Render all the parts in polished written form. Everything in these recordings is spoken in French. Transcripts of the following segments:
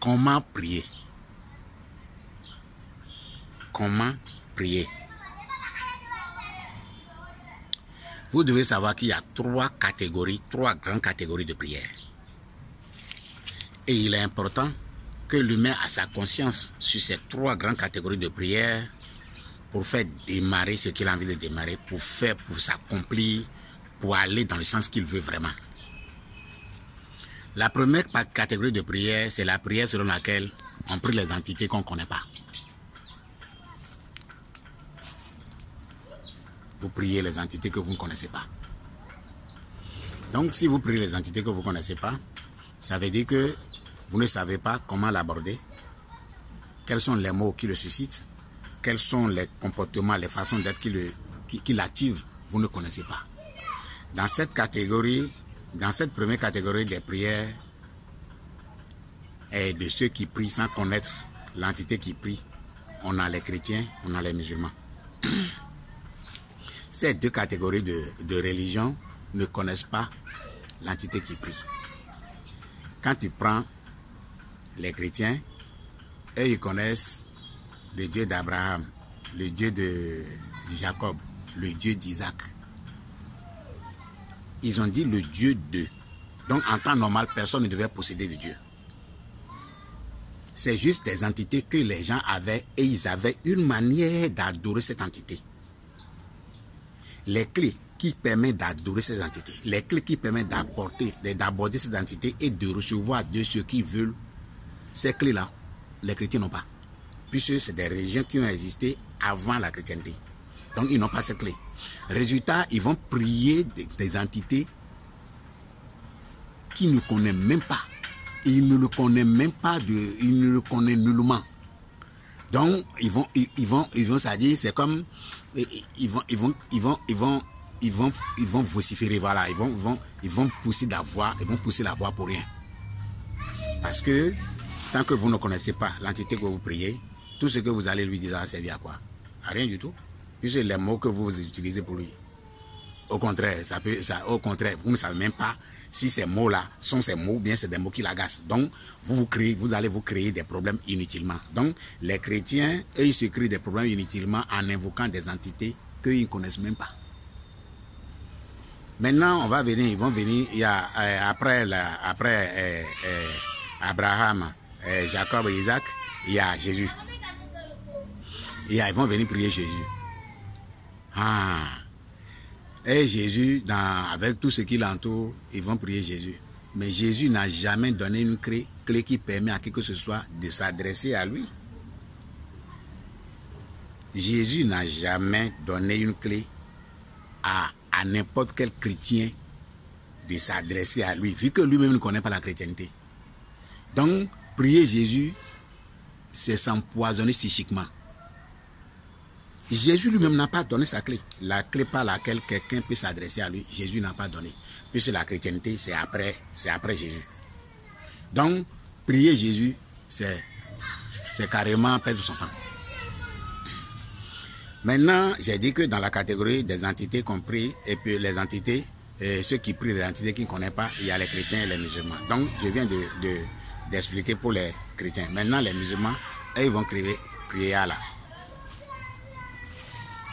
Comment prier? Comment prier? Vous devez savoir qu'il y a trois grandes catégories de prière. Et il est important que l'humain a sa conscience sur ces trois grandes catégories de prière pour faire démarrer ce qu'il a envie de démarrer, pour s'accomplir, pour aller dans le sens qu'il veut vraiment. La première catégorie de prière, c'est la prière selon laquelle on prie les entités qu'on ne connaît pas. Vous priez les entités que vous ne connaissez pas. Donc, si vous priez les entités que vous ne connaissez pas, ça veut dire que vous ne savez pas comment l'aborder, quels sont les mots qui le suscitent, quels sont les comportements, les façons d'être qui l'activent, vous ne connaissez pas. Dans cette première catégorie des prières et de ceux qui prient sans connaître l'entité qui prie, on a les chrétiens, on a les musulmans. Ces deux catégories de religion ne connaissent pas l'entité qui prie. Quand tu prends les chrétiens, eux ils connaissent le Dieu d'Abraham, le Dieu de Jacob, le Dieu d'Isaac. Ils ont dit le Dieu d'eux. Donc en temps normal, personne ne devait posséder le Dieu. C'est juste des entités que les gens avaient et ils avaient une manière d'adorer cette entité. Les clés qui permettent d'adorer ces entités, les clés qui permettent d'aborder ces entités et de recevoir de ceux qui veulent, ces clés-là, les chrétiens n'ont pas. Puisque c'est des religions qui ont existé avant la chrétienté. Donc ils n'ont pas ces clés. Résultat, ils vont prier des entités qu'ils ne connaissent même pas. Ils ne le connaissent même pas, ils ne le connaissent nullement. Donc ils vont c'est-à-dire, c'est comme ils vont vociférer, voilà, ils vont pousser la voix pour rien. Parce que tant que vous ne connaissez pas l'entité que vous priez, tout ce que vous allez lui dire, ça va servir à quoi? À rien du tout. Puisque les mots que vous utilisez pour lui, au contraire, vous ne savez même pas si ces mots-là sont ces mots, bien c'est des mots qui l'agacent. Donc, vous allez vous créer des problèmes inutilement. Donc, les chrétiens, eux, ils se créent des problèmes inutilement en invoquant des entités qu'ils ne connaissent même pas. Maintenant, ils vont venir, il y a, après Abraham, Jacob et Isaac, il y a Jésus. Ils vont venir prier Jésus. Et Jésus, avec tout ce qui l'entoure, ils vont prier Jésus. Mais Jésus n'a jamais donné une clé qui permet à qui que ce soit de s'adresser à lui. Jésus n'a jamais donné une clé à n'importe quel chrétien de s'adresser à lui, vu que lui-même ne connaît pas la chrétienté. Donc, prier Jésus, c'est s'empoisonner psychiquement. Jésus lui-même n'a pas donné sa clé. La clé par laquelle quelqu'un peut s'adresser à lui, Jésus n'a pas donné. Puisque la chrétienté, c'est après Jésus. Donc, prier Jésus, c'est carrément perdre son temps. Maintenant, j'ai dit que dans la catégorie des entités qu'on prie, et puis les entités, ceux qui prient les entités qu'ils ne connaissent pas, il y a les chrétiens et les musulmans. Donc, je viens d'expliquer pour les chrétiens. Maintenant, les musulmans, eux, ils vont prier Allah.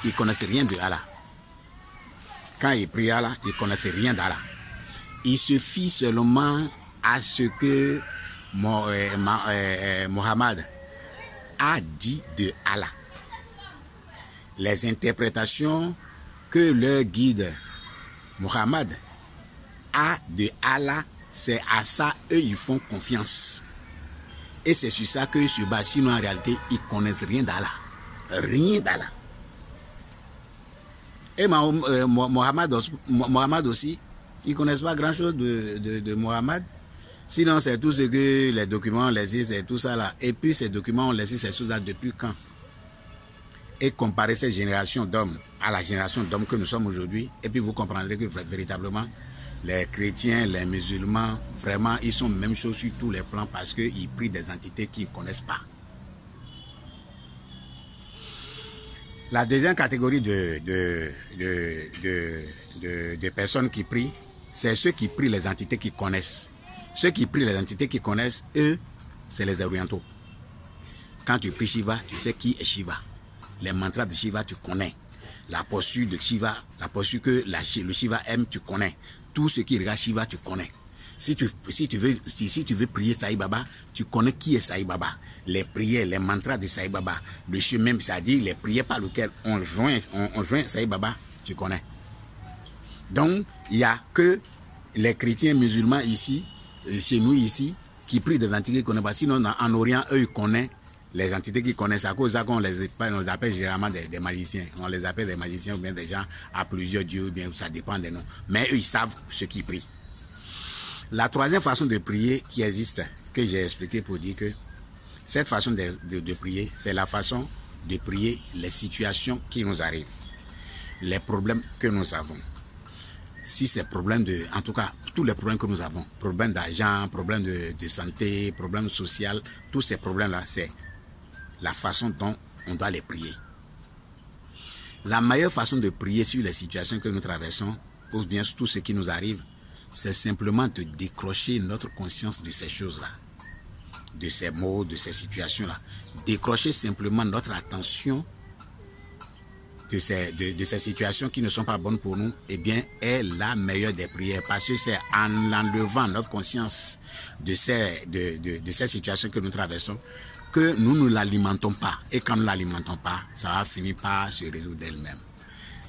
Ils ne connaissent rien de Allah. Quand ils prient Allah, ils ne connaissent rien d'Allah. Il suffit seulement à ce que Mohammed a dit de Allah. Les interprétations que leur guide Mohammed a de Allah, c'est à ça, eux, ils font confiance. Et c'est sur ça qu'ils se basent. Sinon, en réalité, ils ne connaissent rien d'Allah. Rien d'Allah. Et Mohammed aussi, ils ne connaissent pas grand-chose de Mohammed. Sinon, c'est tout ce que les documents, on les dit, c'est tout ça là. Et puis, ces documents, on les dit, ces choses-là depuis quand? Et comparez cette génération d'hommes à la génération d'hommes que nous sommes aujourd'hui. Et puis, vous comprendrez que véritablement, les chrétiens, les musulmans, vraiment, ils sont même chose sur tous les plans parce qu'ils prient des entités qu'ils ne connaissent pas. La deuxième catégorie de personnes qui prient, c'est ceux qui prient les entités qu'ils connaissent. Ceux qui prient les entités qu'ils connaissent, eux, c'est les orientaux. Quand tu pries Shiva, tu sais qui est Shiva. Les mantras de Shiva, tu connais. La posture de Shiva, la posture que le Shiva aime, tu connais. Tout ce qui regarde Shiva, tu connais. Si tu veux prier Sai Baba, tu connais qui est Sai Baba. Les prières, les mantras de Sai Baba, le chemin, c'est-à-dire les prières par lesquelles on joint Sai Baba, tu connais. Donc, il n'y a que les chrétiens musulmans ici, chez nous ici, qui prient des entités qu'on ne connaît pas. Sinon, en Orient, eux, ils connaissent les entités qu'ils connaissent. À cause de ça qu'on les appelle généralement des magiciens. On les appelle des magiciens ou bien des gens à plusieurs dieux, ou bien ça dépend des noms. Mais eux, ils savent ce qu'ils prient. La troisième façon de prier qui existe, que j'ai expliqué pour dire que cette façon de prier, c'est la façon de prier les situations qui nous arrivent, les problèmes que nous avons. Si c'est problème en tout cas, tous les problèmes que nous avons, problèmes d'argent, problèmes de santé, problèmes sociaux, tous ces problèmes-là, c'est la façon dont on doit les prier. La meilleure façon de prier sur les situations que nous traversons, ou bien sur tout ce qui nous arrive, c'est simplement de décrocher notre conscience de ces choses-là, de ces mots, de ces situations-là. Décrocher simplement notre attention de ces situations qui ne sont pas bonnes pour nous, eh bien, est la meilleure des prières. Parce que c'est en enlevant notre conscience de ces situations que nous traversons que nous ne l'alimentons pas. Et quand nous ne l'alimentons pas, ça va finir par se résoudre d'elle-même.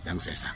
Donc c'est ça.